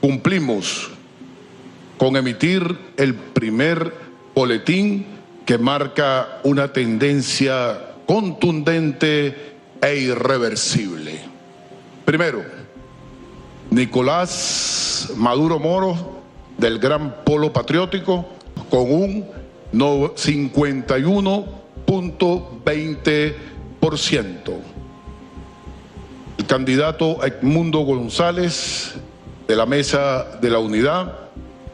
cumplimos con emitir el primer boletín que marca una tendencia contundente e irreversible. Primero, Nicolás Maduro Moro, del Gran Polo Patriótico, con un 51.20%. El candidato Edmundo González, de la Mesa de la Unidad,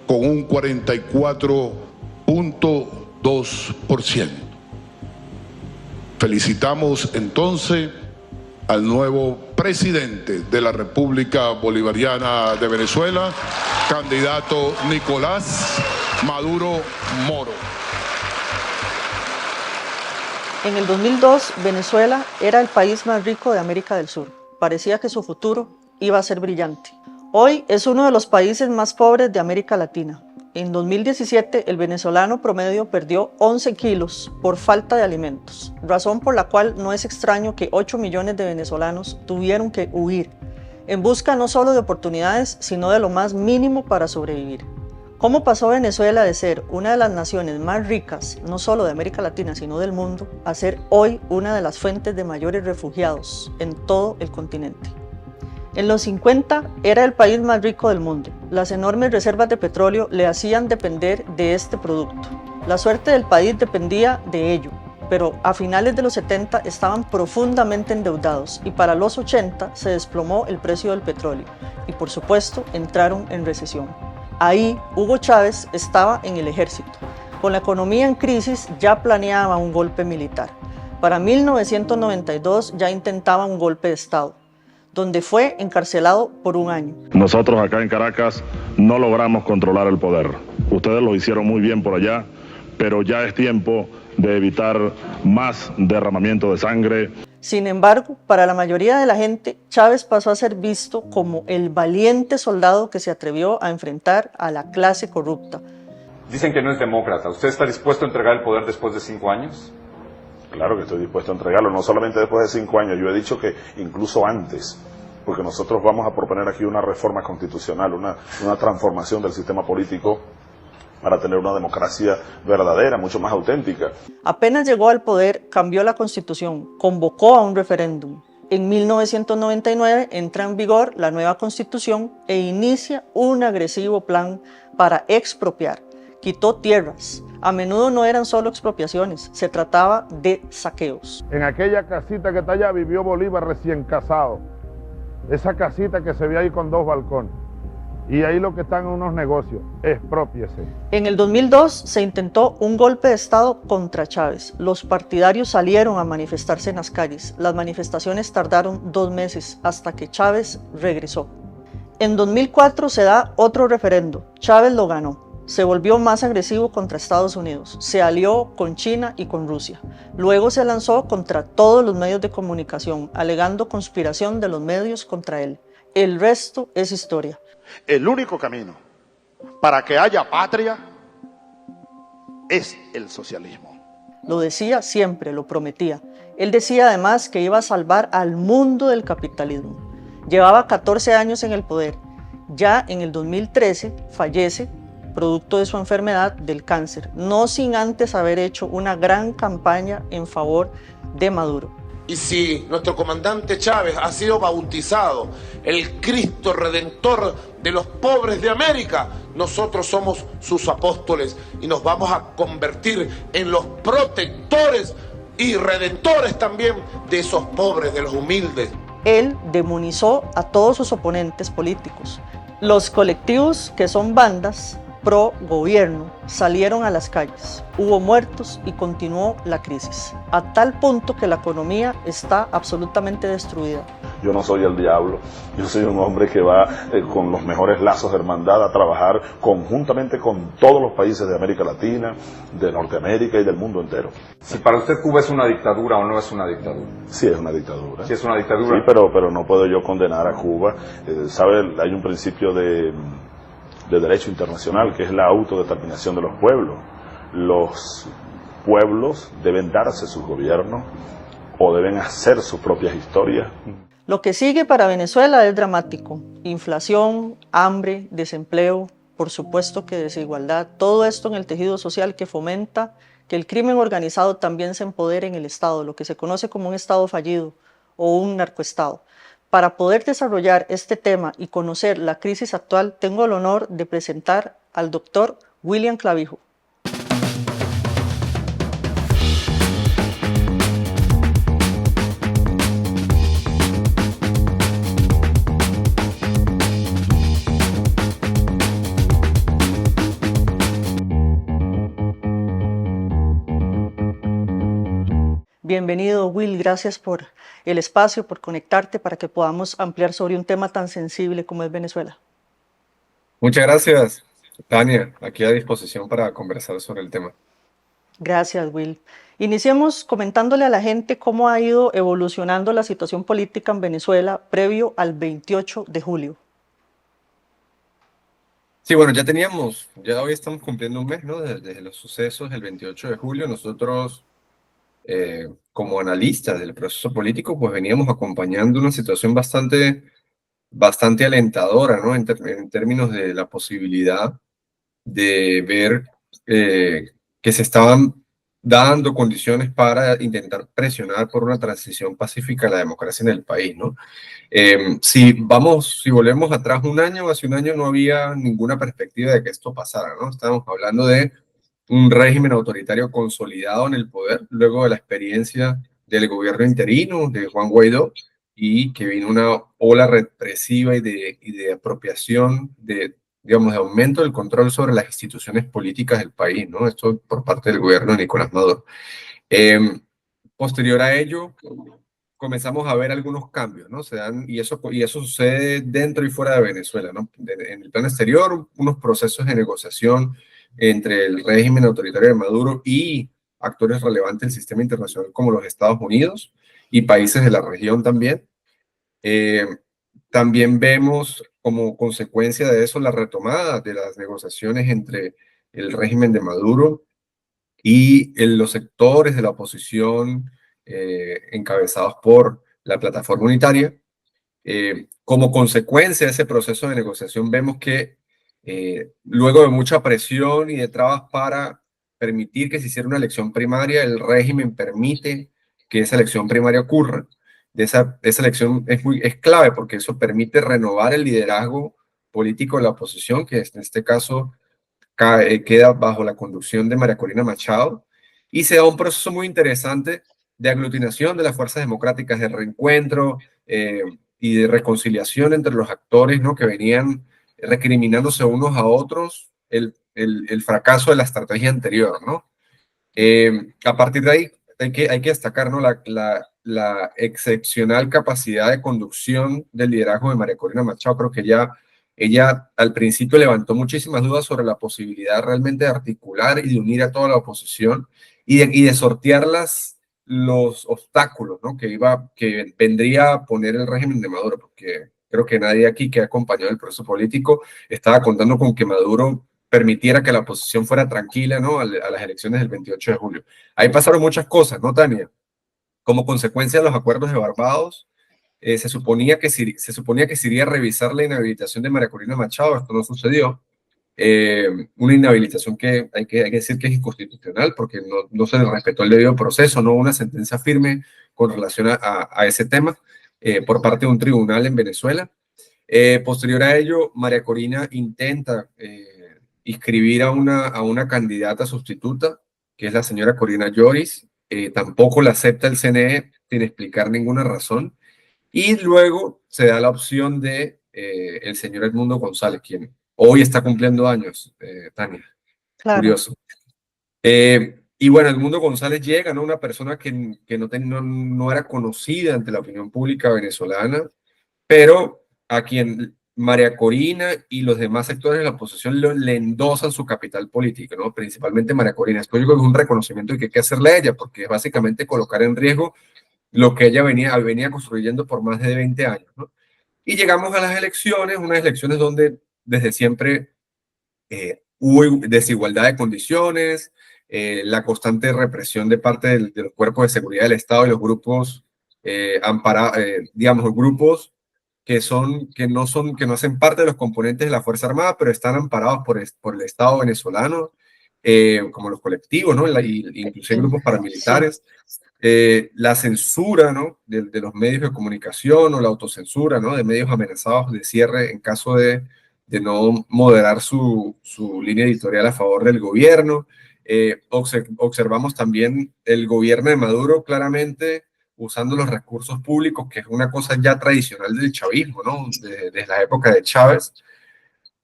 con un 44.2%. Felicitamos entonces al nuevo presidente de la República Bolivariana de Venezuela, candidato Nicolás Maduro Moro. En el 2002, Venezuela era el país más rico de América del Sur. Parecía que su futuro iba a ser brillante. Hoy es uno de los países más pobres de América Latina. En 2017, el venezolano promedio perdió 11 kilos por falta de alimentos, razón por la cual no es extraño que 8 millones de venezolanos tuvieron que huir, en busca no solo de oportunidades, sino de lo más mínimo para sobrevivir. ¿Cómo pasó Venezuela de ser una de las naciones más ricas, no solo de América Latina, sino del mundo, a ser hoy una de las fuentes de mayores refugiados en todo el continente? En los 50 era el país más rico del mundo. Las enormes reservas de petróleo le hacían depender de este producto. La suerte del país dependía de ello, pero a finales de los 70 estaban profundamente endeudados y para los 80 se desplomó el precio del petróleo y por supuesto entraron en recesión. Ahí Hugo Chávez estaba en el ejército. Con la economía en crisis ya planeaba un golpe militar. Para 1992 ya intentaba un golpe de Estado, donde fue encarcelado por un año. Nosotros acá en Caracas no logramos controlar el poder. Ustedes lo hicieron muy bien por allá, pero ya es tiempo de evitar más derramamiento de sangre. Sin embargo, para la mayoría de la gente, Chávez pasó a ser visto como el valiente soldado que se atrevió a enfrentar a la clase corrupta. Dicen que no es demócrata. ¿Usted está dispuesto a entregar el poder después de 5 años? Claro que estoy dispuesto a entregarlo, no solamente después de 5 años, yo he dicho que incluso antes, porque nosotros vamos a proponer aquí una reforma constitucional, una transformación del sistema político para tener una democracia verdadera, mucho más auténtica. Apenas llegó al poder, cambió la Constitución, convocó a un referéndum. En 1999 entra en vigor la nueva Constitución e inicia un agresivo plan para expropiar. Quitó tierras. A menudo no eran solo expropiaciones, se trataba de saqueos. En aquella casita que está allá vivió Bolívar recién casado. Esa casita que se ve ahí con 2 balcones. Y ahí lo que están en unos negocios, exprópiese. En el 2002 se intentó un golpe de Estado contra Chávez. Los partidarios salieron a manifestarse en las calles. Las manifestaciones tardaron 2 meses hasta que Chávez regresó. En 2004 se da otro referendo. Chávez lo ganó. Se volvió más agresivo contra Estados Unidos, se alió con China y con Rusia. Luego se lanzó contra todos los medios de comunicación, alegando conspiración de los medios contra él. El resto es historia. El único camino para que haya patria es el socialismo. Lo decía siempre, lo prometía. Él decía además que iba a salvar al mundo del capitalismo. Llevaba 14 años en el poder. Ya en el 2013 fallece producto de su enfermedad del cáncer, no sin antes haber hecho una gran campaña en favor de Maduro. Y si nuestro comandante Chávez ha sido bautizado el Cristo Redentor de los pobres de América, nosotros somos sus apóstoles y nos vamos a convertir en los protectores y redentores también de esos pobres, de los humildes. Él demonizó a todos sus oponentes políticos. Los colectivos, que son bandas pro gobierno, salieron a las calles. Hubo muertos y continuó la crisis, a tal punto que la economía está absolutamente destruida. Yo no soy el diablo, yo soy un hombre que va con los mejores lazos de hermandad a trabajar conjuntamente con todos los países de América Latina, de Norteamérica y del mundo entero. Si para usted Cuba es una dictadura o no es una dictadura. Sí es una dictadura. Sí es una dictadura. Sí, pero no puedo yo condenar a Cuba. ¿Sabe? Hay un principio de derecho internacional, que es la autodeterminación de los pueblos. Los pueblos deben darse sus gobiernos o deben hacer sus propias historias. Lo que sigue para Venezuela es dramático. Inflación, hambre, desempleo, por supuesto que desigualdad, todo esto en el tejido social que fomenta que el crimen organizado también se empodere en el Estado, lo que se conoce como un Estado fallido o un narcoestado. Para poder desarrollar este tema y conocer la crisis actual, tengo el honor de presentar al doctor William Clavijo. Bienvenido, Will, gracias por el espacio, por conectarte para que podamos ampliar sobre un tema tan sensible como es Venezuela. Muchas gracias, Tania. Aquí a disposición para conversar sobre el tema. Gracias, Will. Iniciemos comentándole a la gente cómo ha ido evolucionando la situación política en Venezuela previo al 28 de julio. Sí, bueno, ya hoy estamos cumpliendo un mes, ¿no? Desde los sucesos del 28 de julio, nosotros, como analistas del proceso político, pues veníamos acompañando una situación bastante alentadora, ¿no? En términos de la posibilidad de ver que se estaban dando condiciones para intentar presionar por una transición pacífica a la democracia en el país, ¿no? Si volvemos atrás un año, hace un año no había ninguna perspectiva de que esto pasara, ¿no? Estábamos hablando de un régimen autoritario consolidado en el poder, luego de la experiencia del gobierno interino de Juan Guaidó, y que vino una ola represiva y de apropiación, digamos, de aumento del control sobre las instituciones políticas del país, ¿no? Esto por parte del gobierno de Nicolás Maduro. Posterior a ello, comenzamos a ver algunos cambios, ¿no? Y eso sucede dentro y fuera de Venezuela, ¿no? En el plano exterior, unos procesos de negociación entre el régimen autoritario de Maduro y actores relevantes del sistema internacional como los Estados Unidos y países de la región también. También vemos como consecuencia de eso la retomada de las negociaciones entre el régimen de Maduro y los sectores de la oposición encabezados por la Plataforma Unitaria. Como consecuencia de ese proceso de negociación vemos que luego de mucha presión y de trabas para permitir que se hiciera una elección primaria, el régimen permite que esa elección primaria ocurra. Esa elección es clave porque eso permite renovar el liderazgo político de la oposición, que en este caso queda bajo la conducción de María Corina Machado, y se da un proceso muy interesante de aglutinación de las fuerzas democráticas, de reencuentro y de reconciliación entre los actores, ¿no? Que venían recriminándose unos a otros el fracaso de la estrategia anterior, ¿no? A partir de ahí hay que destacar, ¿no? La excepcional capacidad de conducción del liderazgo de María Corina Machado. Creo que ella al principio levantó muchísimas dudas sobre la posibilidad realmente de articular y de unir a toda la oposición y de sortear los obstáculos, ¿no? que vendría a poner el régimen de Maduro, porque creo que nadie aquí que ha acompañado el proceso político estaba contando con que Maduro permitiera que la oposición fuera tranquila, ¿no? A las elecciones del 28 de julio. Ahí pasaron muchas cosas, ¿no, Tania? Como consecuencia de los acuerdos de Barbados, se suponía que se iría a revisar la inhabilitación de María Corina Machado. Esto no sucedió. Una inhabilitación que hay que decir que es inconstitucional porque no se le respetó el debido proceso, no hubo una sentencia firme con relación a ese tema por parte de un tribunal en Venezuela. Posterior a ello, María Corina intenta inscribir a una candidata sustituta, que es la señora Corina Lloris. Tampoco la acepta el CNE sin explicar ninguna razón. Y luego se da la opción de el señor Edmundo González, quien hoy está cumpliendo años, Tania. Claro. Curioso. Y bueno, Edmundo González llega, ¿no? Una persona que no era conocida ante la opinión pública venezolana, pero a quien María Corina y los demás sectores de la oposición le endosan su capital político, ¿no? Principalmente María Corina. Esto yo creo que es un reconocimiento que hay que hacerle a ella, porque es básicamente colocar en riesgo lo que ella venía construyendo por más de 20 años, ¿no? Y llegamos a las elecciones, unas elecciones donde desde siempre hubo desigualdad de condiciones, la constante represión de parte de los cuerpos de seguridad del Estado y los grupos digamos, grupos que no hacen parte de los componentes de la Fuerza Armada, pero están amparados por el Estado venezolano, como los colectivos, ¿no? Y incluso grupos Sí. paramilitares. La censura, ¿no? De los medios de comunicación o la autocensura, ¿no? De medios amenazados de cierre en caso de no moderar su línea editorial a favor del gobierno. Observamos también el gobierno de Maduro claramente usando los recursos públicos, que es una cosa ya tradicional del chavismo, ¿no? Desde la época de Chávez.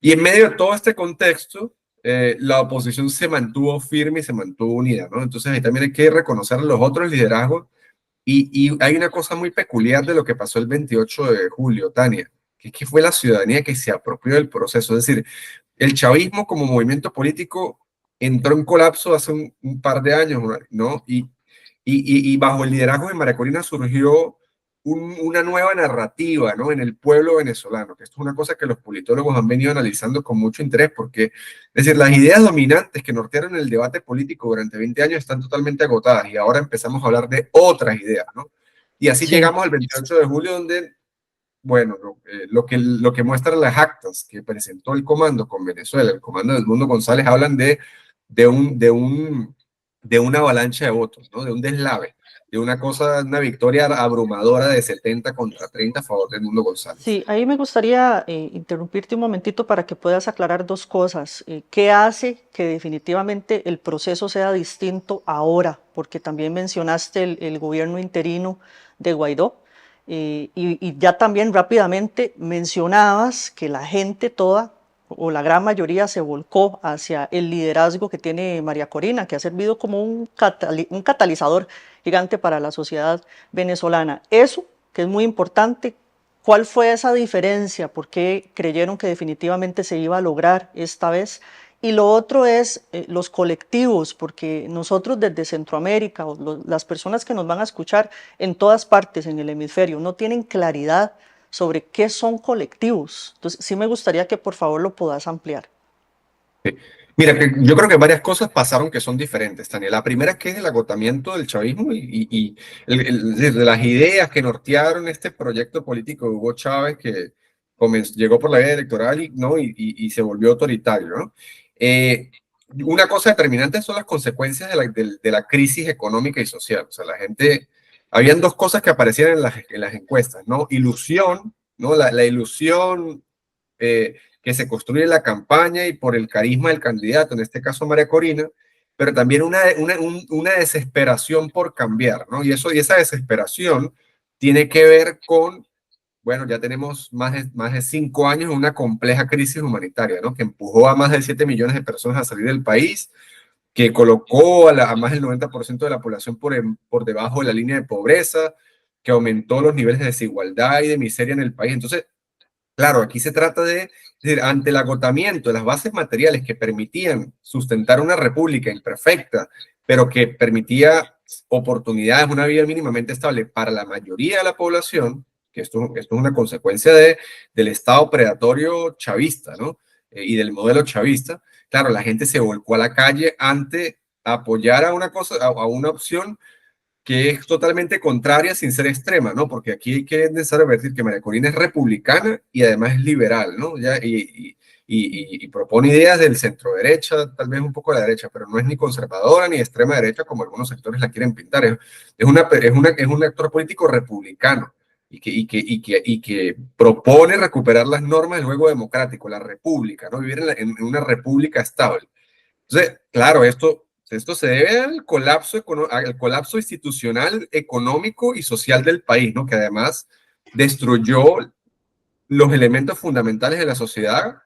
Y en medio de todo este contexto, la oposición se mantuvo firme y se mantuvo unida, ¿no? Entonces ahí también hay que reconocer los otros liderazgos. Y hay una cosa muy peculiar de lo que pasó el 28 de julio, Tania, que es que fue la ciudadanía que se apropió del proceso. Es decir, el chavismo como movimiento político entró en colapso hace un par de años, ¿no? Y bajo el liderazgo de María Corina surgió una nueva narrativa, ¿no? En el pueblo venezolano, que esto es una cosa que los politólogos han venido analizando con mucho interés, porque, es decir, las ideas dominantes que nortearon el debate político durante 20 años están totalmente agotadas y ahora empezamos a hablar de otras ideas, ¿no? Y así Sí. llegamos al 28 de julio, donde, bueno, lo que muestran las actas que presentó el comando con Venezuela, el comando del Mundo González, hablan de una avalancha de votos, ¿no? De un deslave, de una victoria abrumadora de 70 contra 30 a favor del Mundo González. Sí, ahí me gustaría interrumpirte un momentito para que puedas aclarar dos cosas. ¿Qué hace que definitivamente el proceso sea distinto ahora? Porque también mencionaste el gobierno interino de Guaidó. Y ya también rápidamente mencionabas que la gente toda o la gran mayoría se volcó hacia el liderazgo que tiene María Corina, que ha servido como un catalizador gigante para la sociedad venezolana. Eso, que es muy importante, ¿cuál fue esa diferencia? ¿Por qué creyeron que definitivamente se iba a lograr esta vez? Y lo otro es los colectivos, porque nosotros desde Centroamérica, o las personas que nos van a escuchar en todas partes en el hemisferio, no tienen claridad sobre qué son colectivos. Entonces, sí me gustaría que por favor lo puedas ampliar. Mira, que yo creo que varias cosas pasaron que son diferentes, Tania. La primera es que es el agotamiento del chavismo y de las ideas que nortearon este proyecto político de Hugo Chávez, que llegó por la vía electoral ¿no? y se volvió autoritario, ¿no? Una cosa determinante son las consecuencias de la crisis económica y social. O sea, la gente, habían dos cosas que aparecían en las encuestas, ¿no? Ilusión, ¿no? La ilusión que se construye la campaña y por el carisma del candidato, en este caso María Corina, pero también una desesperación por cambiar, ¿no? Y esa desesperación tiene que ver con, bueno, ya tenemos más de 5 años de una compleja crisis humanitaria, ¿no? Que empujó a más de 7 millones de personas a salir del país, que colocó a más del 90% de la población por debajo de la línea de pobreza, que aumentó los niveles de desigualdad y de miseria en el país. Entonces, claro, aquí se trata de decir, ante el agotamiento de las bases materiales que permitían sustentar una república imperfecta, pero que permitía oportunidades, una vida mínimamente estable para la mayoría de la población, que esto es una consecuencia del Estado predatorio chavista, ¿no? Y del modelo chavista. Claro, la gente se volcó a la calle ante apoyar a una opción que es totalmente contraria sin ser extrema, ¿no? Porque aquí hay que necesario advertir que María Corina es republicana y además es liberal, ¿no? Y propone ideas del centro derecha, tal vez un poco de la derecha, pero no es ni conservadora ni extrema derecha como algunos sectores la quieren pintar. Es un actor político republicano y que propone recuperar las normas del juego democrático, la república, ¿no? Vivir en una república estable. Entonces, claro, esto se debe al colapso institucional, económico y social del país, ¿no? Que además destruyó los elementos fundamentales de la sociedad,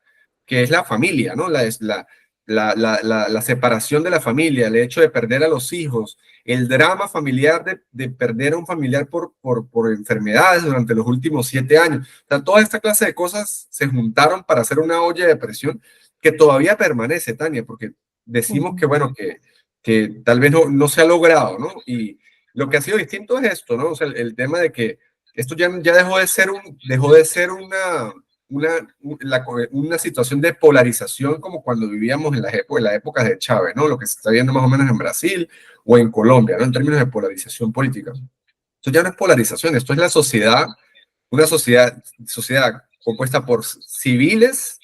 que es la familia, ¿no? La separación de la familia, el hecho de perder a los hijos, el drama familiar de perder a un familiar por enfermedades durante los últimos 7 años. O sea, toda esta clase de cosas se juntaron para hacer una olla de presión que todavía permanece, Tania, porque decimos que, bueno, que tal vez no se ha logrado, ¿no? Y lo que ha sido distinto es esto, ¿no? O sea, el tema de que esto ya dejó de ser una situación de polarización como cuando vivíamos en la época de Chávez, ¿no? Lo que se está viendo más o menos en Brasil o en Colombia, ¿no? En términos de polarización política. Esto ya no es polarización, esto es la sociedad, una sociedad compuesta por civiles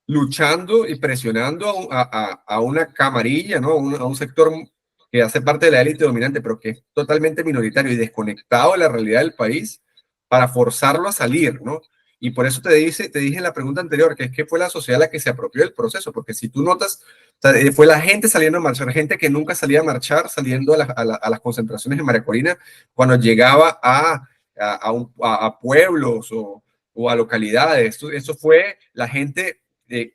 luchando y presionando a una camarilla, ¿no? A un sector que hace parte de la élite dominante, pero que es totalmente minoritario y desconectado de la realidad del país, para forzarlo a salir, ¿no? Y por eso te dije en la pregunta anterior, que es que fue la sociedad la que se apropió del proceso, porque si tú notas, o sea, fue la gente saliendo a marchar, gente que nunca salía a marchar, saliendo a las concentraciones en María Corina, cuando llegaba a pueblos o a localidades. Eso fue la gente,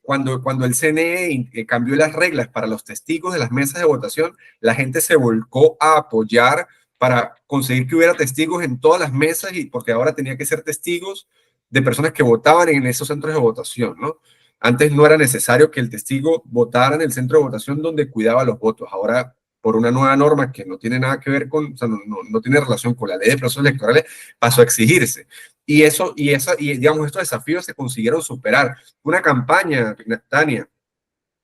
cuando el CNE cambió las reglas para los testigos de las mesas de votación, la gente se volcó a apoyar para conseguir que hubiera testigos en todas las mesas, y porque ahora tenía que ser testigos de personas que votaban en esos centros de votación, ¿no? Antes no era necesario que el testigo votara en el centro de votación donde cuidaba los votos. Ahora, por una nueva norma que no tiene nada que ver con, o sea, no tiene relación con la ley de procesos electorales, pasó a exigirse. Y digamos, estos desafíos se consiguieron superar. Una campaña, Tania,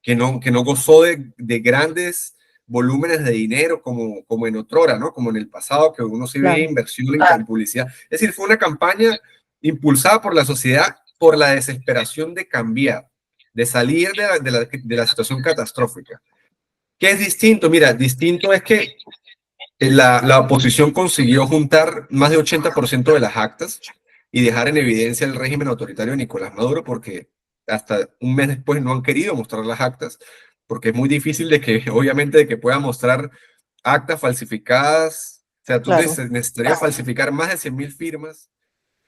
que no gozó de grandes volúmenes de dinero como en otrora, ¿no? Como en el pasado, que uno se veía inversión en publicidad. Es decir, fue una campaña impulsada por la sociedad, por la desesperación de cambiar, de salir de la situación catastrófica. ¿Qué es distinto? Mira, distinto es que la oposición consiguió juntar más de 80% de las actas y dejar en evidencia el régimen autoritario de Nicolás Maduro, porque hasta un mes después no han querido mostrar las actas, porque es muy difícil obviamente, de que puedan mostrar actas falsificadas. O sea, tú necesitarías falsificar más de 100.000 firmas,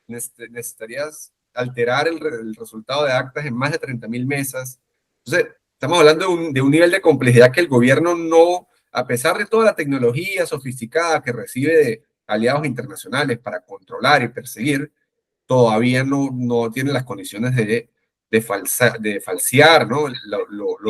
necesitarías alterar el resultado de actas en más de 30.000 mesas. Entonces, estamos hablando de un nivel de complejidad que el gobierno no, a pesar de toda la tecnología sofisticada que recibe de aliados internacionales para controlar y perseguir, todavía no tiene las condiciones de falsear, ¿no?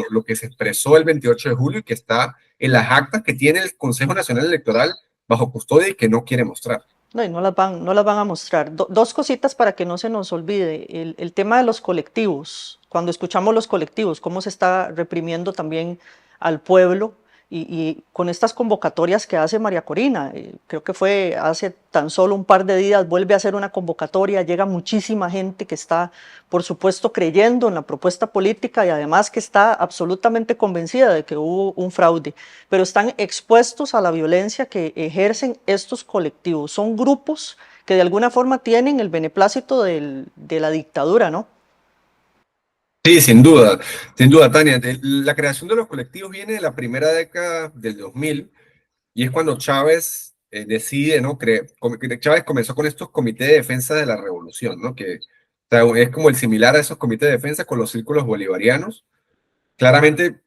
Lo que se expresó el 28 de julio y que está en las actas que tiene el Consejo Nacional Electoral bajo custodia y que no quiere mostrar. No, y no las van a mostrar. Dos cositas para que no se nos olvide. El tema de los colectivos. Cuando escuchamos los colectivos, cómo se está reprimiendo también al pueblo, y con estas convocatorias que hace María Corina, creo que fue hace tan solo un par de días, vuelve a hacer una convocatoria, llega muchísima gente que está, por supuesto, creyendo en la propuesta política y además que está absolutamente convencida de que hubo un fraude, pero están expuestos a la violencia que ejercen estos colectivos. Son grupos que de alguna forma tienen el beneplácito de la dictadura, ¿no? Sí, sin duda, Tania. La creación de los colectivos viene de la primera década del 2000, y es cuando Chávez decide, ¿no? Chávez comenzó con estos comités de defensa de la revolución, ¿no? Que, o sea, es como el similar a esos comités de defensa con los círculos bolivarianos, claramente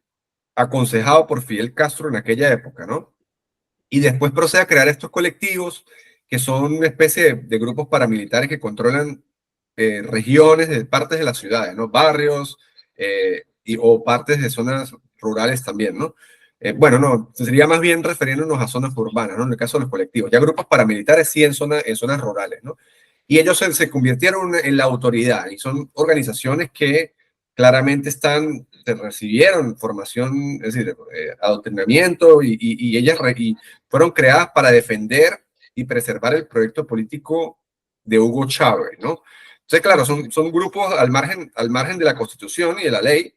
aconsejado por Fidel Castro en aquella época, ¿no? Y después procede a crear estos colectivos que son una especie de grupos paramilitares que controlan regiones de partes de las ciudades, ¿no? Barrios o partes de zonas rurales también, ¿no? Bueno, no, sería más bien refiriéndonos a zonas urbanas, ¿no? En el caso de los colectivos. Ya grupos paramilitares sí en zonas rurales, ¿no? Y ellos se convirtieron en la autoridad y son organizaciones que claramente recibieron formación, es decir, adoctrinamiento, y ellas fueron creadas para defender y preservar el proyecto político de Hugo Chávez, ¿no? Entonces, claro, son grupos al margen de la Constitución y de la ley,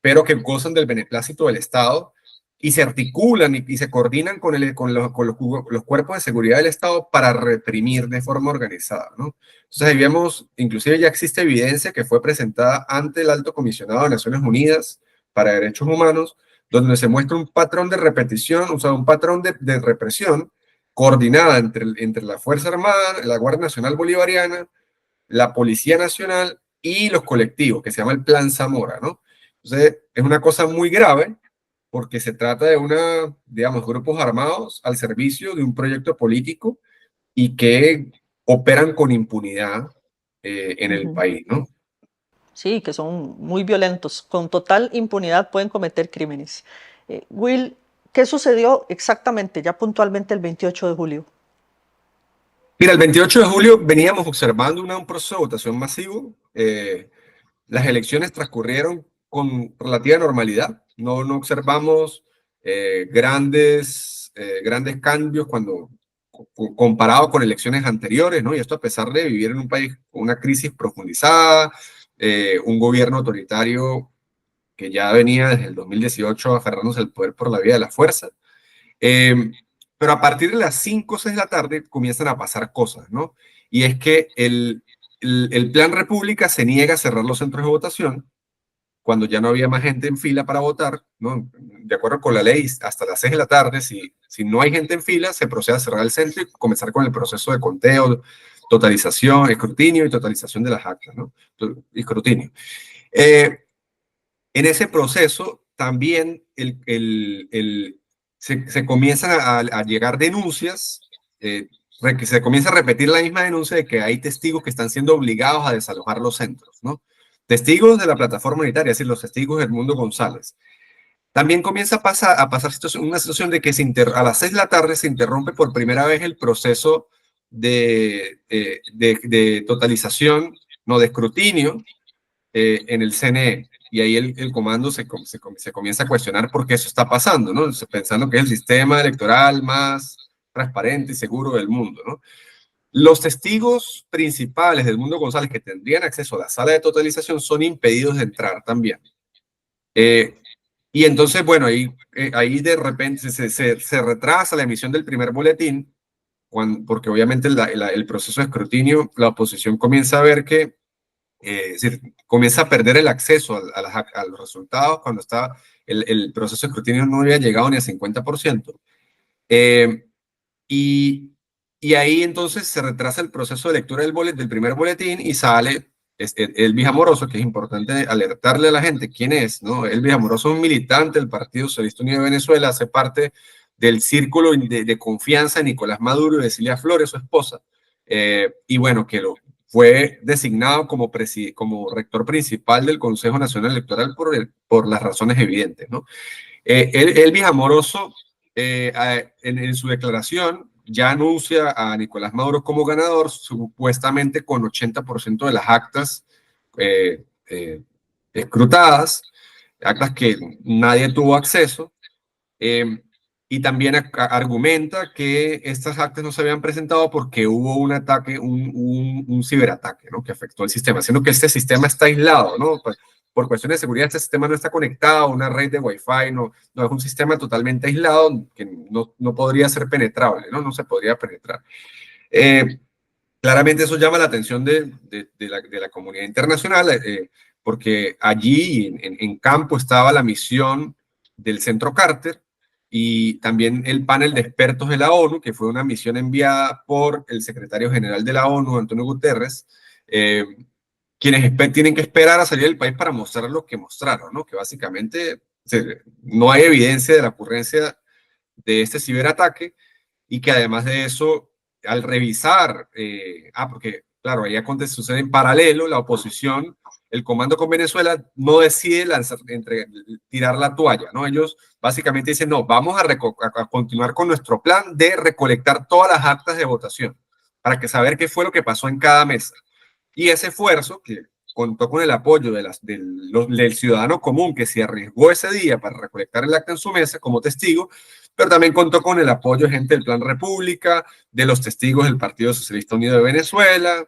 pero que gozan del beneplácito del Estado y se articulan y se coordinan con los cuerpos de seguridad del Estado para reprimir de forma organizada, ¿no? Entonces, ahí vemos, inclusive ya existe evidencia que fue presentada ante el Alto Comisionado de Naciones Unidas para Derechos Humanos, donde se muestra un patrón de repetición, o sea, un patrón de represión coordinada entre la Fuerza Armada, la Guardia Nacional Bolivariana, la Policía Nacional y los colectivos, que se llama el Plan Zamora, ¿no? Entonces, es una cosa muy grave porque se trata de digamos, grupos armados al servicio de un proyecto político y que operan con impunidad en el país, ¿no? Sí, que son muy violentos. Con total impunidad pueden cometer crímenes. Will, ¿qué sucedió exactamente, ya puntualmente el 28 de julio? Mira, el 28 de julio veníamos observando un proceso de votación masivo. Las elecciones transcurrieron con relativa normalidad. No observamos grandes cambios comparado con elecciones anteriores, ¿no? Y esto a pesar de vivir en un país con una crisis profundizada, un gobierno autoritario que ya venía desde el 2018 aferrándose al poder por la vía de la fuerza. Pero a partir de las 5 o 6 de la tarde comienzan a pasar cosas, ¿no? Y es que el Plan República se niega a cerrar los centros de votación cuando ya no había más gente en fila para votar, ¿no? De acuerdo con la ley, hasta las 6 de la tarde, si no hay gente en fila, se procede a cerrar el centro y comenzar con el proceso de conteo, totalización, escrutinio y totalización de las actas, ¿no? Escrutinio. En ese proceso también se comienzan a llegar denuncias, que se comienza a repetir la misma denuncia de que hay testigos que están siendo obligados a desalojar los centros, ¿no? Testigos de la plataforma unitaria, es decir, los testigos de Edmundo González. También comienza a pasar una situación de que a las 6 de la tarde se interrumpe por primera vez el proceso de totalización, no, de escrutinio en el CNE. Y ahí el comando se comienza a cuestionar por qué eso está pasando, ¿no? Pensando que es el sistema electoral más transparente y seguro del mundo, ¿no? Los testigos principales de Edmundo González que tendrían acceso a la sala de totalización son impedidos de entrar también. Y entonces, bueno, ahí de repente se retrasa la emisión del primer boletín, porque obviamente el proceso de escrutinio, la oposición comienza a ver que, es decir, comienza a perder el acceso a los resultados cuando el proceso de escrutinio no había llegado ni al 50%. Y ahí entonces se retrasa el proceso de lectura del primer boletín y sale Elvis Amoroso, que es importante alertarle a la gente quién es, ¿no? Elvis Amoroso es un militante del Partido Socialista Unido de Venezuela, hace parte del círculo de confianza de Nicolás Maduro y de Cilia Flores, su esposa, y bueno, que fue designado como rector principal del Consejo Nacional Electoral por las razones evidentes, ¿no? Elvis Amoroso, en su declaración, ya anuncia a Nicolás Maduro como ganador, supuestamente con 80% de las actas escrutadas, actas que nadie tuvo acceso, y también argumenta que estas actas no se habían presentado porque hubo un ataque, un ciberataque, ¿no? Que afectó el sistema, siendo que este sistema está aislado, ¿no? Por cuestiones de seguridad, este sistema no está conectado a una red de Wi-Fi, no es un sistema totalmente aislado que no podría ser penetrable, ¿no? No se podría penetrar. Claramente eso llama la atención de la comunidad internacional, porque allí en campo estaba la misión del Centro Carter y también el panel de expertos de la ONU, que fue una misión enviada por el secretario general de la ONU, Antonio Guterres, quienes tienen que esperar a salir del país para mostrar lo que mostraron, ¿no? Que básicamente no hay evidencia de la ocurrencia de este ciberataque y que además de eso, al revisar, porque claro, ahí sucede en paralelo, la oposición, el comando con Venezuela no decide tirar la toalla, ¿no? Ellos básicamente dicen, no, vamos a continuar con nuestro plan de recolectar todas las actas de votación para saber qué fue lo que pasó en cada mesa. Y ese esfuerzo, que contó con el apoyo del ciudadano común que se arriesgó ese día para recolectar el acta en su mesa como testigo, pero también contó con el apoyo de gente del Plan República, de los testigos del Partido Socialista Unido de Venezuela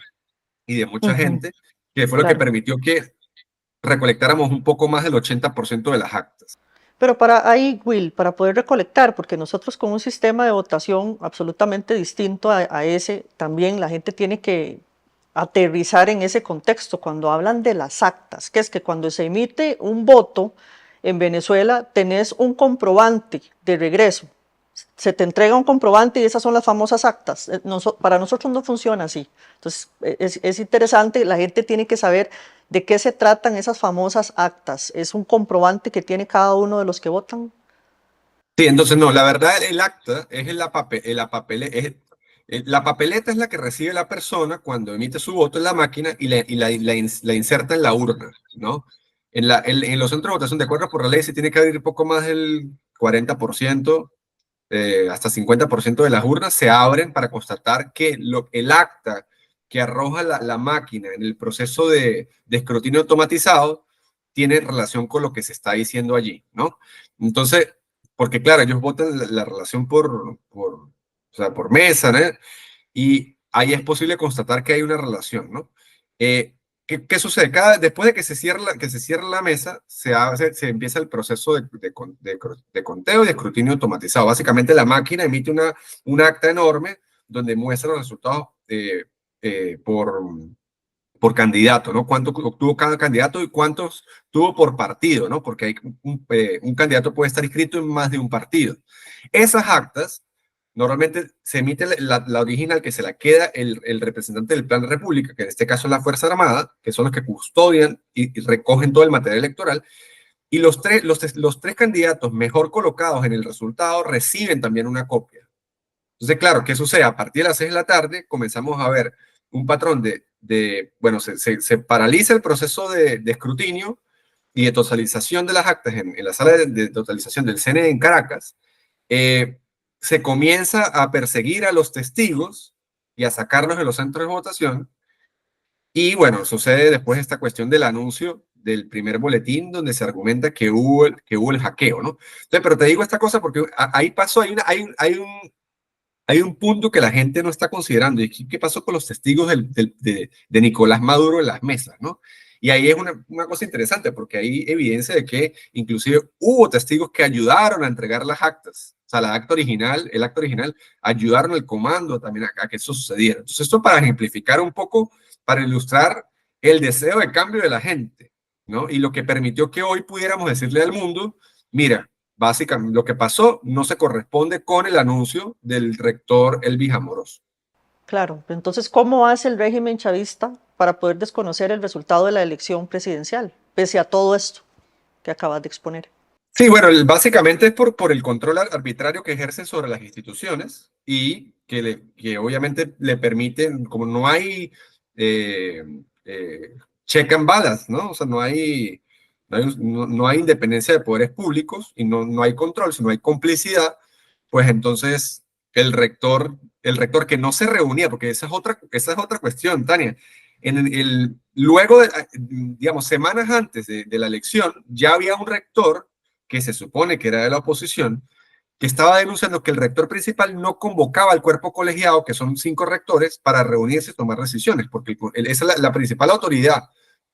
y de mucha gente, que fue lo que permitió que recolectáramos un poco más del 80% de las actas. Pero Will, para poder recolectar, porque nosotros con un sistema de votación absolutamente distinto a ese, también la gente tiene que aterrizar en ese contexto. Cuando hablan de las actas, que es que cuando se emite un voto en Venezuela, tenés un comprobante de regreso. Se te entrega un comprobante y esas son las famosas actas. Para nosotros no funciona así. Entonces, es interesante, la gente tiene que saber de qué se tratan esas famosas actas. ¿Es un comprobante que tiene cada uno de los que votan? Sí, entonces no, la verdad el acta es la papeleta es la que recibe la persona cuando emite su voto en la máquina y la inserta en la urna, ¿no? En los centros de votación, de acuerdo por la ley, se tiene que abrir poco más del 40%, hasta 50% de las urnas se abren para constatar que el acta que arroja la máquina en el proceso de escrutinio automatizado tiene relación con lo que se está diciendo allí, ¿no? Entonces, porque claro, ellos votan la relación por o sea, por mesa, ¿no? Y ahí es posible constatar que hay una relación, ¿no? ¿Qué sucede? Después de que se cierra la mesa, se empieza el proceso de conteo y de escrutinio automatizado. Básicamente la máquina emite un acta enorme donde muestra los resultados por candidato, ¿no? Cuánto obtuvo cada candidato y cuántos tuvo por partido, ¿no? Porque un candidato puede estar inscrito en más de un partido. Esas actas normalmente se emite la original, que se la queda el representante del Plan de República, que en este caso es la Fuerza Armada, que son los que custodian y recogen todo el material electoral, y los tres candidatos mejor colocados en el resultado reciben también una copia. Entonces, claro, ¿qué sucede? A partir de las 6 de la tarde comenzamos a ver un patrón bueno, se paraliza el proceso de escrutinio y de totalización de las actas en la sala de totalización del CNE en Caracas. Se comienza a perseguir a los testigos y a sacarlos de los centros de votación. Y bueno, sucede después esta cuestión del anuncio del primer boletín donde se argumenta que hubo el hackeo, ¿no? Entonces, pero te digo esta cosa porque ahí pasó, hay un punto que la gente no está considerando. ¿Y qué pasó con los testigos de Nicolás Maduro en las mesas, ¿no? Y ahí es una cosa interesante, porque hay evidencia de que inclusive hubo testigos que ayudaron a entregar las actas. O sea, el acto original, ayudaron al comando también a que eso sucediera. Entonces, esto para ejemplificar un poco, para ilustrar el deseo de cambio de la gente, ¿no? Y lo que permitió que hoy pudiéramos decirle al mundo, mira, básicamente lo que pasó no se corresponde con el anuncio del rector Elvis Amorós. Claro, entonces, ¿cómo hace el régimen chavista para poder desconocer el resultado de la elección presidencial, pese a todo esto que acabas de exponer? Sí, bueno, básicamente es por el control arbitrario que ejercen sobre las instituciones y que obviamente le permiten, como no hay check and balance, ¿no? O sea, no hay independencia de poderes públicos y no hay control, sino hay complicidad, pues entonces el rector que no se reunía, porque esa es otra cuestión, Tania. Luego, digamos, semanas antes de la elección, ya había un rector que se supone que era de la oposición, que estaba denunciando que el rector principal no convocaba al cuerpo colegiado, que son 5 rectores, para reunirse y tomar decisiones, porque esa es la principal autoridad.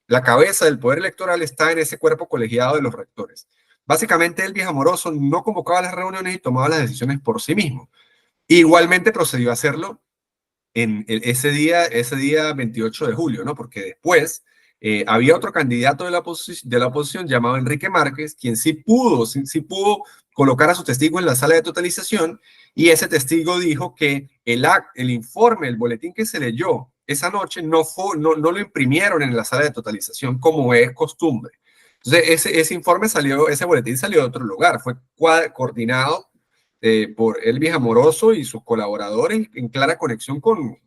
La cabeza del poder electoral está en ese cuerpo colegiado de los rectores. Básicamente, Elvis Amoroso no convocaba las reuniones y tomaba las decisiones por sí mismo. Igualmente procedió a hacerlo en ese día 28 de julio, ¿no? Porque después había otro candidato de la oposición llamado Enrique Márquez, quien sí pudo colocar a su testigo en la sala de totalización, y ese testigo dijo que el informe, el boletín que se leyó esa noche no lo imprimieron en la sala de totalización como es costumbre. Entonces, ese boletín salió de otro lugar, fue coordinado por Elvis Amoroso y sus colaboradores en clara conexión con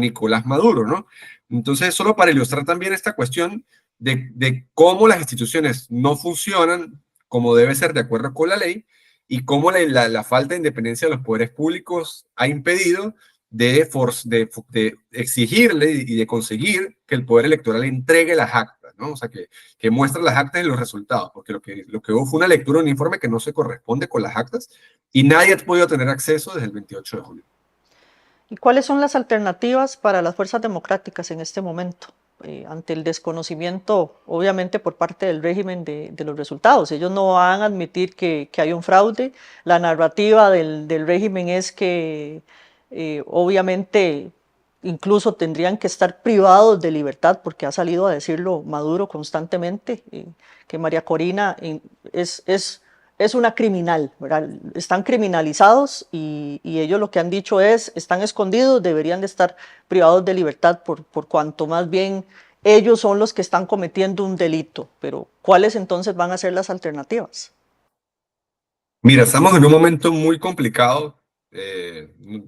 Nicolás Maduro, ¿no? Entonces, solo para ilustrar también esta cuestión de cómo las instituciones no funcionan como debe ser de acuerdo con la ley y cómo la falta de independencia de los poderes públicos ha impedido de exigirle y de conseguir que el poder electoral entregue las actas, ¿no? O sea, que muestre las actas y los resultados, porque lo que hubo fue una lectura de un informe que no se corresponde con las actas y nadie ha podido tener acceso desde el 28 de julio. ¿Y cuáles son las alternativas para las fuerzas democráticas en este momento? Ante el desconocimiento, obviamente, por parte del régimen de los resultados. Ellos no van a admitir que hay un fraude. La narrativa del régimen es que, obviamente, incluso tendrían que estar privados de libertad, porque ha salido a decirlo Maduro constantemente, que María Corina es una criminal, ¿verdad? Están criminalizados y ellos lo que han dicho es, están escondidos, deberían de estar privados de libertad por cuanto más bien ellos son los que están cometiendo un delito. Pero ¿cuáles entonces van a ser las alternativas? Mira, estamos en un momento muy complicado.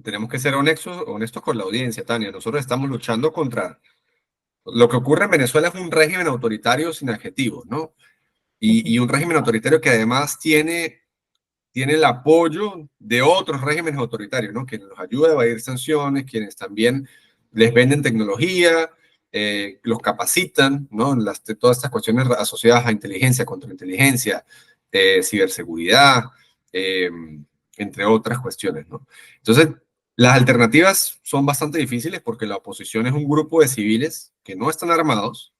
Tenemos que ser honestos con la audiencia, Tania. Nosotros estamos luchando contra... Lo que ocurre en Venezuela es un régimen autoritario sin adjetivos, ¿no? Y un régimen autoritario que además tiene el apoyo de otros regímenes autoritarios, ¿no? Quienes los ayudan a evadir sanciones, quienes también les venden tecnología, los capacitan, ¿no? Todas estas cuestiones asociadas a inteligencia, contrainteligencia, ciberseguridad, entre otras cuestiones, ¿no? Entonces, Las alternativas son bastante difíciles porque la oposición es un grupo de civiles que no están armados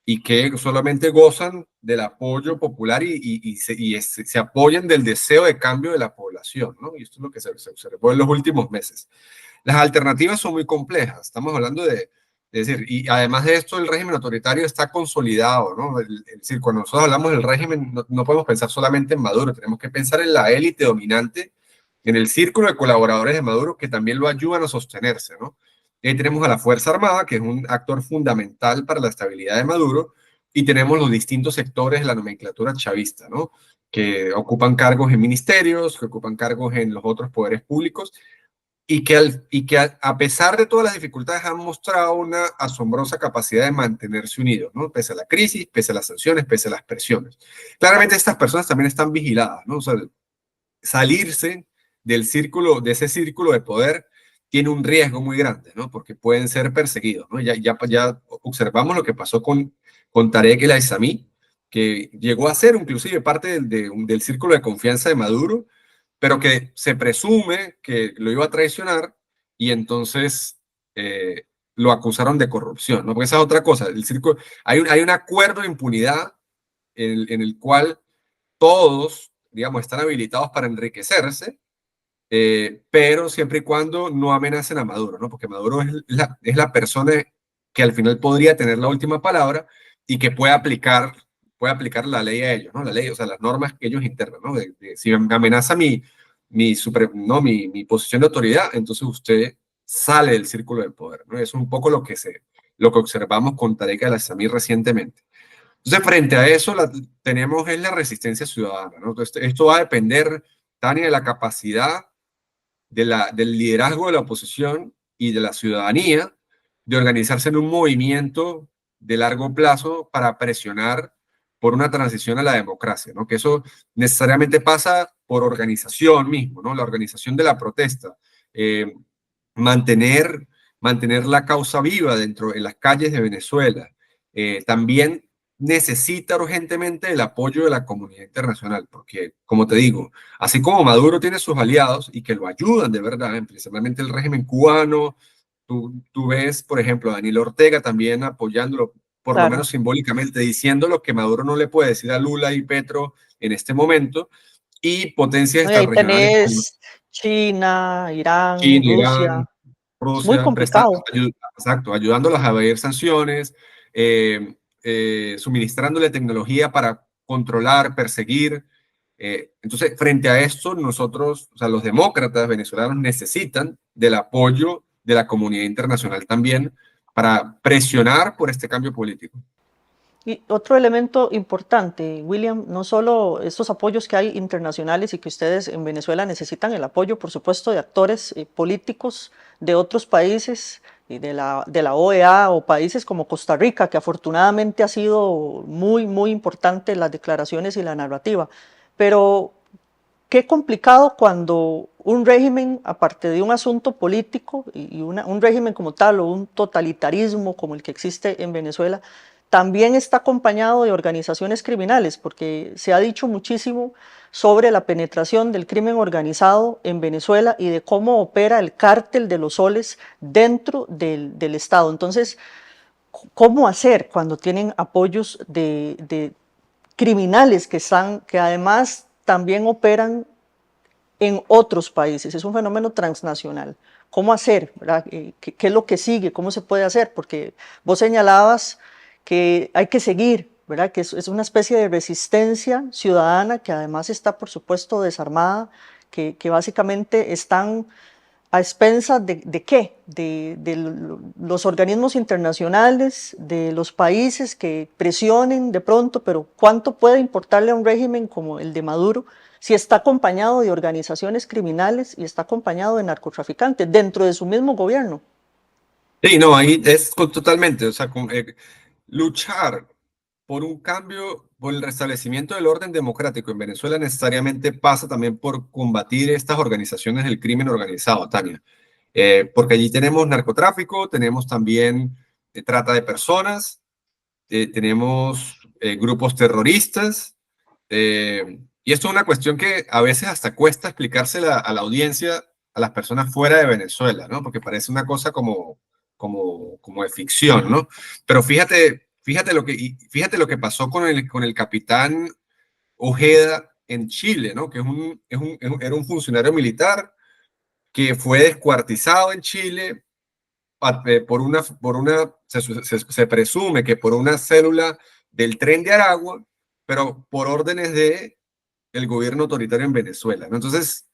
y que solamente gozan del apoyo popular se apoyan del deseo de cambio de la población, ¿no? Y esto es lo que se observó en los últimos meses. Las alternativas son muy complejas, estamos hablando es decir, y además de esto el régimen autoritario está consolidado, ¿no? Es decir, cuando nosotros hablamos del régimen no podemos pensar solamente en Maduro, tenemos que pensar en la élite dominante, en el círculo de colaboradores de Maduro que también lo ayudan a sostenerse, ¿no? Y ahí tenemos a la Fuerza Armada, que es un actor fundamental para la estabilidad de Maduro, y tenemos los distintos sectores de la nomenclatura chavista, ¿no? Que ocupan cargos en ministerios, que ocupan cargos en los otros poderes públicos, y que a pesar de todas las dificultades han mostrado una asombrosa capacidad de mantenerse unidos, ¿no? Pese a la crisis, pese a las sanciones, pese a las presiones. Claramente estas personas también están vigiladas, ¿no? O sea, salirse de ese círculo de poder tiene un riesgo muy grande, ¿no? Porque pueden ser perseguidos, ¿no? Ya observamos lo que pasó con Tarek El Aissami, que llegó a ser inclusive parte del círculo de confianza de Maduro, pero que se presume que lo iba a traicionar y entonces lo acusaron de corrupción, ¿no? Porque esa es otra cosa, hay un acuerdo de impunidad en el cual todos, digamos, están habilitados para enriquecerse, pero siempre y cuando no amenacen a Maduro, ¿no? Porque Maduro es la persona que al final podría tener la última palabra y que puede aplicar la ley a ellos, ¿no? La ley, o sea, las normas que ellos internan, ¿no? Si me amenaza mi posición de autoridad, entonces usted sale del círculo del poder, ¿no? Eso es un poco lo que observamos con Tarek El Aissami recientemente. Entonces, frente a eso, tenemos la resistencia ciudadana, ¿no? Entonces, esto va a depender, Tania, de la capacidad del liderazgo de la oposición y de la ciudadanía de organizarse en un movimiento de largo plazo para presionar por una transición a la democracia, ¿no? Que eso necesariamente pasa por organización mismo, ¿no? La organización de la protesta, mantener, mantener la causa viva en las calles de Venezuela. También necesita urgentemente el apoyo de la comunidad internacional, porque, como te digo, así como Maduro tiene sus aliados y que lo ayudan de verdad, principalmente el régimen cubano, tú ves, por ejemplo, a Daniel Ortega también apoyándolo, por lo Claro. menos simbólicamente, diciendo lo que Maduro no le puede decir a Lula y Petro en este momento, y potencias ¿No? Y ahí extrarregionales como tenés China, Irán, China, Rusia. Irán, Es muy Rusia, complicado. exacto, ayudándolas a evadir sanciones, suministrándole tecnología para controlar, perseguir. Entonces, frente a esto, nosotros, o sea, los demócratas venezolanos necesitan del apoyo de la comunidad internacional también para presionar por este cambio político. Y otro elemento importante, William, no solo estos apoyos que hay internacionales y que ustedes en Venezuela necesitan el apoyo, por supuesto, de actores políticos de otros países, y de la OEA o países como Costa Rica, que afortunadamente ha sido muy importante las declaraciones y la narrativa. Pero qué complicado cuando un régimen, aparte de un asunto político y un régimen como tal o un totalitarismo como el que existe en Venezuela, también está acompañado de organizaciones criminales, porque se ha dicho muchísimo sobre la penetración del crimen organizado en Venezuela y de cómo opera el cártel de los soles dentro del Estado. Entonces, ¿cómo hacer cuando tienen apoyos de criminales que además también operan en otros países? Es un fenómeno transnacional. ¿Cómo hacer? ¿Qué es lo que sigue? ¿Cómo se puede hacer? Porque vos señalabas que hay que seguir, ¿verdad? Que es una especie de resistencia ciudadana que además está, por supuesto, desarmada, que básicamente están a expensas de qué, de los organismos internacionales, de los países que presionen de pronto, pero ¿cuánto puede importarle a un régimen como el de Maduro si está acompañado de organizaciones criminales y está acompañado de narcotraficantes dentro de su mismo gobierno? Sí, no, ahí es totalmente, o sea, luchar por un cambio, por el restablecimiento del orden democrático en Venezuela necesariamente pasa también por combatir estas organizaciones del crimen organizado, Tania. Porque allí tenemos narcotráfico, tenemos también trata de personas, tenemos grupos terroristas, y esto es una cuestión que a veces hasta cuesta explicársela a la audiencia a las personas fuera de Venezuela, ¿no? Porque parece una cosa como de ficción, ¿no? Pero fíjate lo que pasó con el capitán Ojeda en Chile, ¿no? Que era un funcionario militar que fue descuartizado en Chile se presume que por una célula del Tren de Aragua, pero por órdenes del gobierno autoritario en Venezuela, ¿no? Entonces,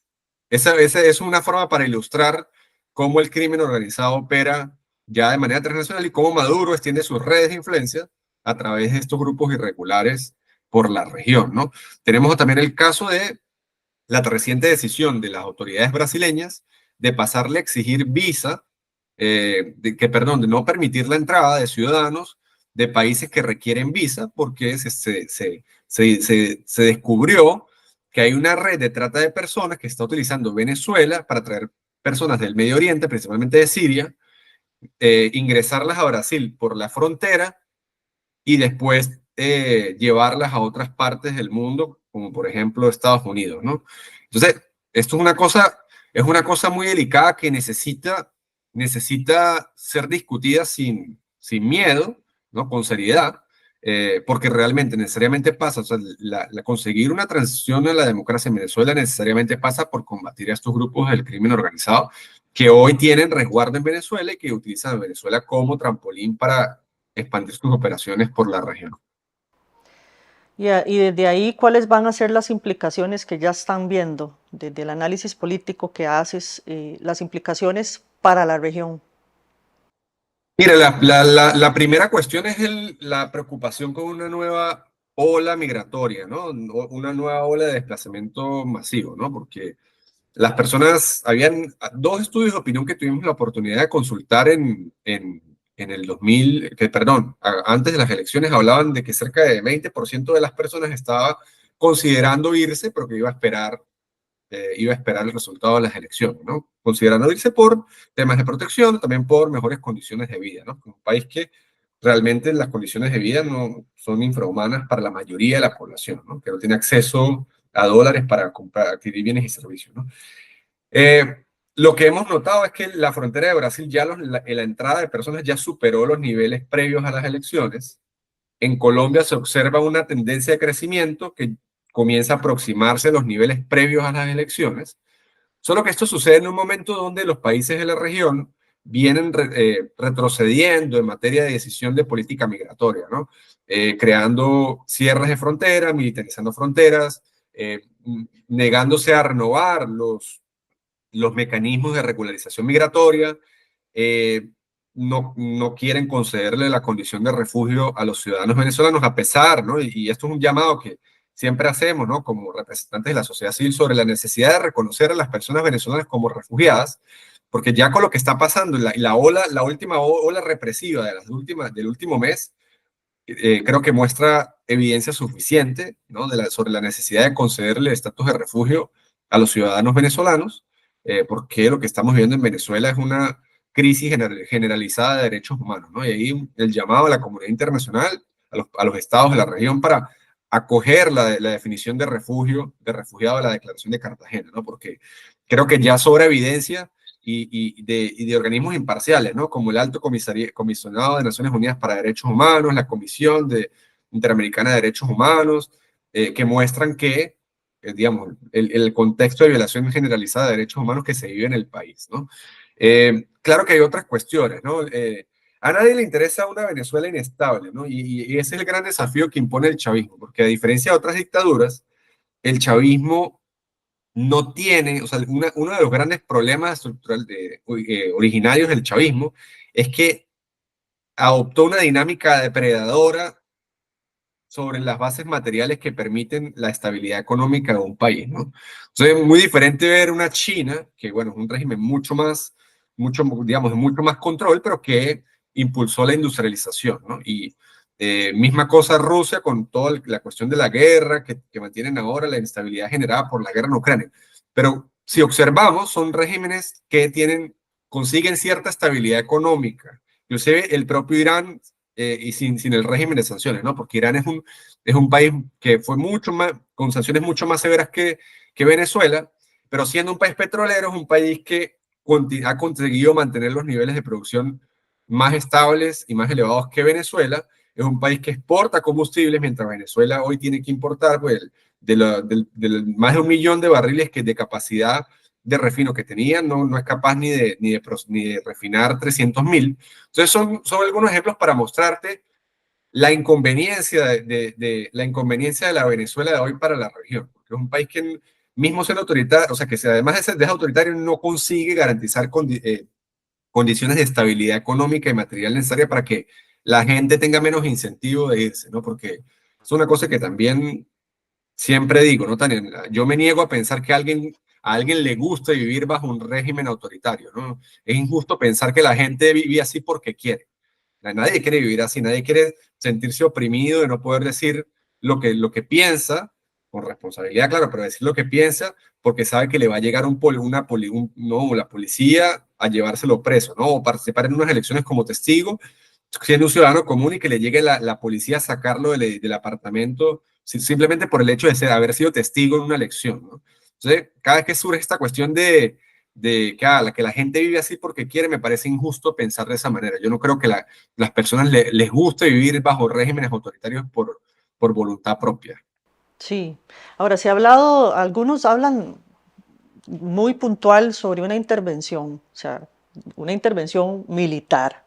esa es una forma para ilustrar cómo el crimen organizado opera ya de manera transnacional y cómo Maduro extiende sus redes de influencia a través de estos grupos irregulares por la región, ¿no? Tenemos también el caso de la reciente decisión de las autoridades brasileñas de pasarle a exigir visa, de no permitir la entrada de ciudadanos de países que requieren visa, porque se descubrió que hay una red de trata de personas que está utilizando Venezuela para traer personas del Medio Oriente, principalmente de Siria, ingresarlas a Brasil por la frontera y después llevarlas a otras partes del mundo, como por ejemplo Estados Unidos, ¿no? Entonces, esto es una cosa muy delicada que necesita ser discutida sin miedo, ¿no? Con seriedad, porque realmente necesariamente pasa, o sea, conseguir una transición a la democracia en Venezuela necesariamente pasa por combatir a estos grupos del crimen organizado que hoy tienen resguardo en Venezuela y que utilizan a Venezuela como trampolín para expandir sus operaciones por la región. Y desde ahí, ¿cuáles van a ser las implicaciones que ya están viendo, desde el análisis político que haces, las implicaciones para la región? Mira, la primera cuestión es la preocupación con una nueva ola migratoria, ¿no? Una nueva ola de desplazamiento masivo, ¿no? Porque las personas, habían dos estudios de opinión que tuvimos la oportunidad de consultar en el 2000, antes de las elecciones hablaban de que cerca de 20% de las personas estaba considerando irse, pero que iba a esperar el resultado de las elecciones, ¿no? Considerando irse por temas de protección, también por mejores condiciones de vida, ¿no? Un país que realmente las condiciones de vida no son infrahumanas para la mayoría de la población, ¿no? Que no tiene acceso a dólares para adquirir bienes y servicios, ¿no? Lo que hemos notado es que la frontera de Brasil la entrada de personas ya superó los niveles previos a las elecciones. En Colombia se observa una tendencia de crecimiento que comienza a aproximarse a los niveles previos a las elecciones. Solo que esto sucede en un momento donde los países de la región vienen retrocediendo en materia de decisión de política migratoria, ¿no? Creando cierres de fronteras, militarizando fronteras, negándose a renovar los mecanismos de regularización migratoria, no quieren concederle la condición de refugio a los ciudadanos venezolanos, a pesar, ¿no? Y esto es un llamado que siempre hacemos, ¿no? Como representantes de la sociedad civil, sobre la necesidad de reconocer a las personas venezolanas como refugiadas, porque ya con lo que está pasando, la última ola represiva del último mes, creo que muestra evidencia suficiente, ¿no? Sobre la necesidad de concederle estatus de refugio a los ciudadanos venezolanos, porque lo que estamos viendo en Venezuela es una crisis generalizada de derechos humanos, ¿no? Y ahí el llamado a la comunidad internacional, a los estados de la región para acoger la definición de refugiado de la Declaración de Cartagena, ¿no? Porque creo que ya sobra evidencia y de organismos imparciales, ¿no? Como el Alto Comisionado de Naciones Unidas para Derechos Humanos, la Comisión Interamericana de Derechos Humanos, que muestran que, digamos, el contexto de violación generalizada de derechos humanos que se vive en el país, ¿no? Claro que hay otras cuestiones, ¿no? A nadie le interesa una Venezuela inestable, ¿no? Y ese es el gran desafío que impone el chavismo, porque a diferencia de otras dictaduras, el chavismo no tiene, o sea, uno de los grandes problemas estructurales originarios del chavismo es que adoptó una dinámica depredadora sobre las bases materiales que permiten la estabilidad económica de un país, ¿no? Entonces es muy diferente ver una China, que bueno, es un régimen digamos, de mucho más control, pero que impulsó la industrialización, ¿no? Y misma cosa Rusia con toda la cuestión de la guerra que mantienen ahora, la instabilidad generada por la guerra en Ucrania. Pero si observamos, son regímenes que consiguen cierta estabilidad económica. Inclusive el propio Irán, y sin el régimen de sanciones, ¿no? Porque Irán es un país que fue con sanciones mucho más severas que Venezuela, pero siendo un país petrolero, es un país que ha conseguido mantener los niveles de producción más estables y más elevados que Venezuela. Es un país que exporta combustibles, mientras Venezuela hoy tiene que importar pues, más de 1 millón de barriles de capacidad de refino que tenía, no es capaz ni de refinar 300.000. Entonces son algunos ejemplos para mostrarte la inconveniencia la inconveniencia de la Venezuela de hoy para la región, porque es un país que mismo siendo autoritario, o sea, que además de ser autoritario, no consigue garantizar condiciones de estabilidad económica y material necesaria para que la gente tenga menos incentivo de irse, ¿no? Porque es una cosa que también siempre digo, ¿no, Tania? Yo me niego a pensar que a alguien le guste vivir bajo un régimen autoritario, ¿no? Es injusto pensar que la gente vive así porque quiere. Nadie quiere vivir así, nadie quiere sentirse oprimido de no poder decir lo que piensa, con responsabilidad, claro, pero decir lo que piensa porque sabe que le va a llegar la policía a llevárselo preso, ¿no? O participar en unas elecciones como testigo, siendo un ciudadano común y que le llegue la policía a sacarlo del apartamento simplemente por el hecho de haber sido testigo en una elección, ¿no? Entonces, cada vez que surge esta cuestión de que la gente vive así porque quiere, me parece injusto pensar de esa manera. Yo no creo que las personas les guste vivir bajo regímenes autoritarios por voluntad propia. Sí. Ahora, se ha hablado, algunos hablan muy puntual sobre una intervención, o sea, una intervención militar.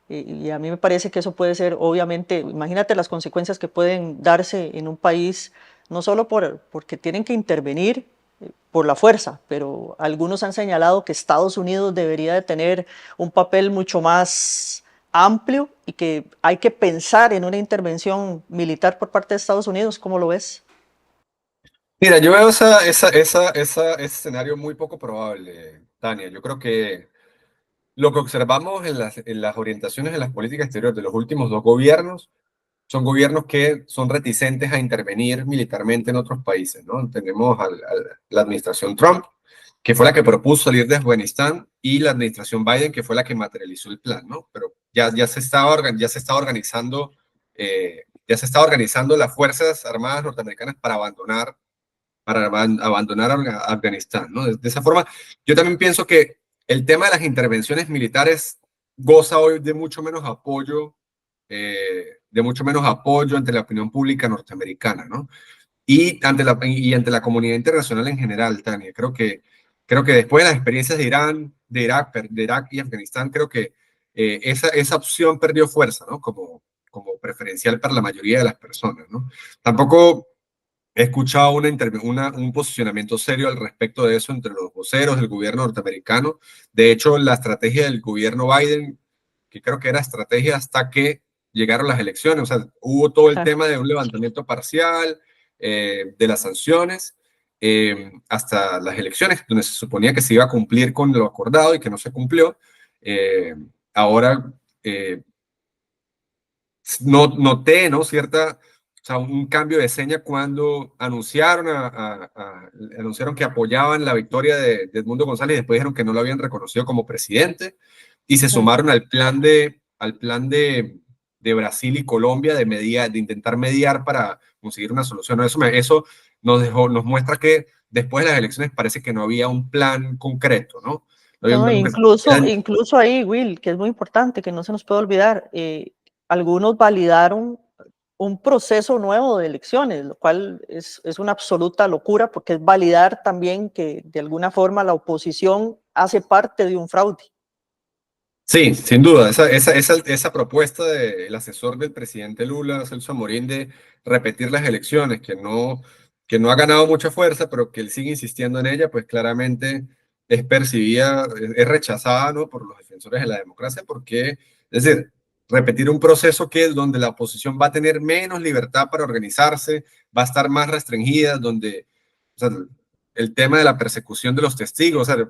Y a mí me parece que eso puede ser, obviamente, imagínate las consecuencias que pueden darse en un país, no solo porque tienen que intervenir por la fuerza, pero algunos han señalado que Estados Unidos debería de tener un papel mucho más amplio y que hay que pensar en una intervención militar por parte de Estados Unidos. ¿Cómo lo ves? Mira, yo veo ese escenario muy poco probable, Tania. Yo creo que lo que observamos en las orientaciones de las políticas exteriores de los últimos 2 gobiernos son gobiernos que son reticentes a intervenir militarmente en otros países, ¿no? Tenemos la administración Trump, que fue la que propuso salir de Afganistán, y la administración Biden, que fue la que materializó el plan, ¿no? Pero ya se estaba organizando, las Fuerzas Armadas norteamericanas para abandonar Afganistán, ¿no? De esa forma, yo también pienso que el tema de las intervenciones militares goza hoy de mucho menos apoyo ante la opinión pública norteamericana, ¿no? Y ante la comunidad internacional en general, Tania. Creo que después de las experiencias de Irán, de Irak y Afganistán, creo que esa opción perdió fuerza, ¿no? Como preferencial para la mayoría de las personas, ¿no? Tampoco he escuchado un posicionamiento serio al respecto de eso entre los voceros del gobierno norteamericano. De hecho, la estrategia del gobierno Biden, que creo que era estrategia hasta que llegaron las elecciones, o sea, hubo todo el tema de un levantamiento parcial de las sanciones hasta las elecciones, donde se suponía que se iba a cumplir con lo acordado y que no se cumplió. Ahora noté, ¿no? O sea, un cambio de seña cuando anunciaron que apoyaban la victoria de Edmundo González, y después dijeron que no lo habían reconocido como presidente, y se sumaron al plan de Brasil y Colombia de intentar mediar para conseguir una solución. Eso nos muestra que después de las elecciones parece que no había un plan concreto, ¿no? No, incluso ahí, Will, que es muy importante, que no se nos puede olvidar, algunos validaron un proceso nuevo de elecciones, lo cual es una absoluta locura, porque es validar también que de alguna forma la oposición hace parte de un fraude. Sí, sin duda, esa propuesta del asesor del presidente Lula, Celso Amorín, de repetir las elecciones, que no ha ganado mucha fuerza, pero que él sigue insistiendo en ella, pues claramente es rechazada, ¿no? Por los defensores de la democracia, porque, es decir, repetir un proceso donde la oposición va a tener menos libertad para organizarse, va a estar más restringida, donde, o sea, el tema de la persecución de los testigos, o sea,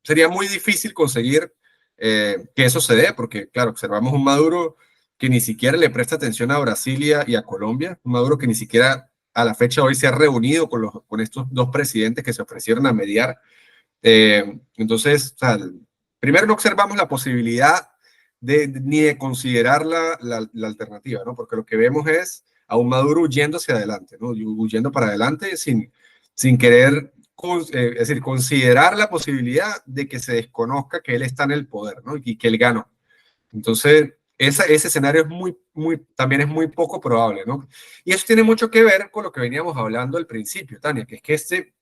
sería muy difícil conseguir que eso se dé, porque, claro, observamos un Maduro que ni siquiera le presta atención a Brasil y a Colombia, un Maduro que ni siquiera a la fecha de hoy se ha reunido con estos 2 presidentes que se ofrecieron a mediar. Entonces, o sea, primero no observamos la posibilidad ni de considerar la alternativa, ¿no? Porque lo que vemos es a un Maduro huyendo hacia adelante, ¿no? Huyendo para adelante sin querer es decir, considerar la posibilidad de que se desconozca que él está en el poder, ¿no? Y que él ganó. Entonces, ese escenario es también es muy poco probable, ¿no? Y eso tiene mucho que ver con lo que veníamos hablando al principio, Tania, que es que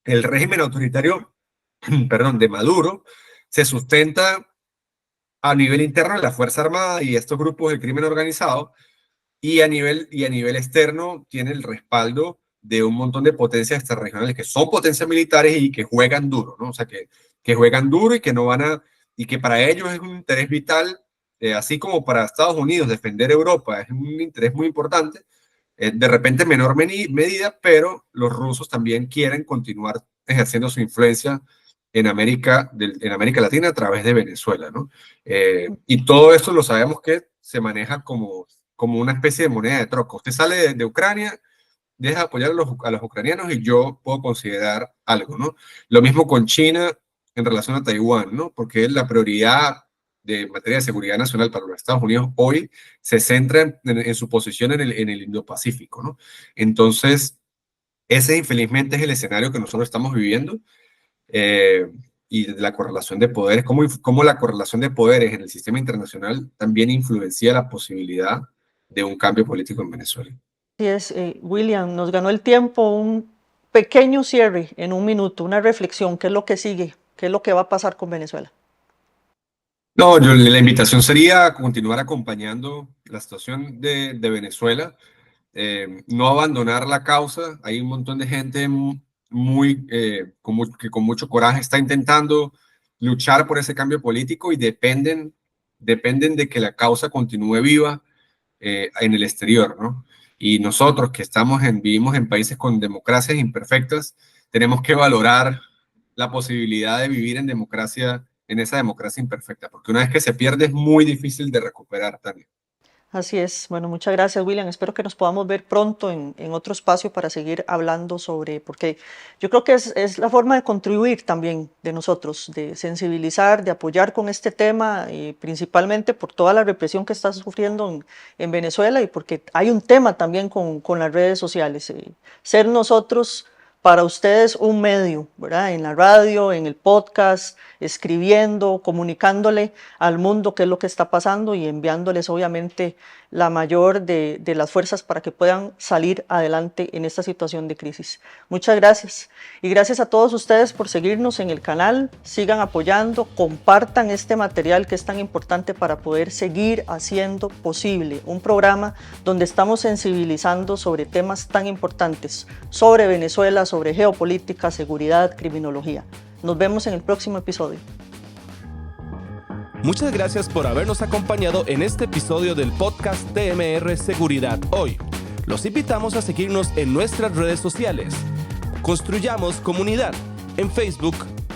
el régimen autoritario, perdón, de Maduro se sustenta a nivel interno de la Fuerza Armada y estos grupos del crimen organizado, y a nivel externo tiene el respaldo de un montón de potencias extrarregionales que son potencias militares y que juegan duro, ¿no? O sea, que juegan duro y que no van a, y que para ellos es un interés vital, así como para Estados Unidos defender Europa es un interés muy importante, de repente en menor medida, pero los rusos también quieren continuar ejerciendo su influencia en América Latina a través de Venezuela, ¿no? Y todo esto lo sabemos que se maneja como una especie de moneda de troca. Usted sale de Ucrania, deja de apoyar a los ucranianos y yo puedo considerar algo, ¿no? Lo mismo con China en relación a Taiwán, ¿no? Porque la prioridad de materia de seguridad nacional para los Estados Unidos hoy se centra en su posición en el Indo-Pacífico, ¿no? Entonces, ese infelizmente es el escenario que nosotros estamos viviendo, y la correlación de poderes, cómo la correlación de poderes en el sistema internacional también influencia la posibilidad de un cambio político en Venezuela. Así es, William, nos ganó el tiempo, un pequeño cierre en un minuto, una reflexión, ¿qué es lo que sigue? ¿Qué es lo que va a pasar con Venezuela? No, la invitación sería continuar acompañando la situación de Venezuela, no abandonar la causa. Hay un montón de gente que con mucho coraje está intentando luchar por ese cambio político y dependen de que la causa continúe viva en el exterior, ¿no? Y nosotros que vivimos en países con democracias imperfectas, tenemos que valorar la posibilidad de vivir en esa democracia imperfecta, porque una vez que se pierde es muy difícil de recuperar también. Así es. Bueno, muchas gracias, William. Espero que nos podamos ver pronto en otro espacio para seguir hablando porque yo creo que es la forma de contribuir también de nosotros, de sensibilizar, de apoyar con este tema, y principalmente por toda la represión que está sufriendo en Venezuela, y porque hay un tema también con las redes sociales. Ser nosotros para ustedes un medio, ¿verdad? En la radio, en el podcast, escribiendo, comunicándole al mundo qué es lo que está pasando y enviándoles obviamente la mayor de las fuerzas para que puedan salir adelante en esta situación de crisis. Muchas gracias. Y gracias a todos ustedes por seguirnos en el canal. Sigan apoyando, compartan este material que es tan importante para poder seguir haciendo posible un programa donde estamos sensibilizando sobre temas tan importantes, sobre Venezuela, sobre geopolítica, seguridad, criminología. Nos vemos en el próximo episodio. Muchas gracias por habernos acompañado en este episodio del podcast TMR Seguridad Hoy. Los invitamos a seguirnos en nuestras redes sociales. Construyamos comunidad en Facebook,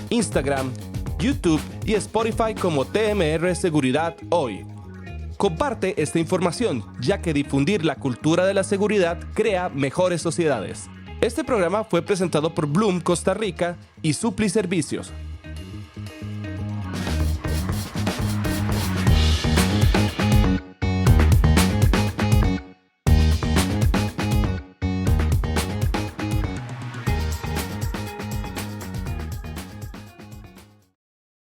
Instagram, YouTube y Spotify como TMR Seguridad Hoy. Comparte esta información, ya que difundir la cultura de la seguridad crea mejores sociedades. Este programa fue presentado por Bloom Costa Rica y Supli Servicios.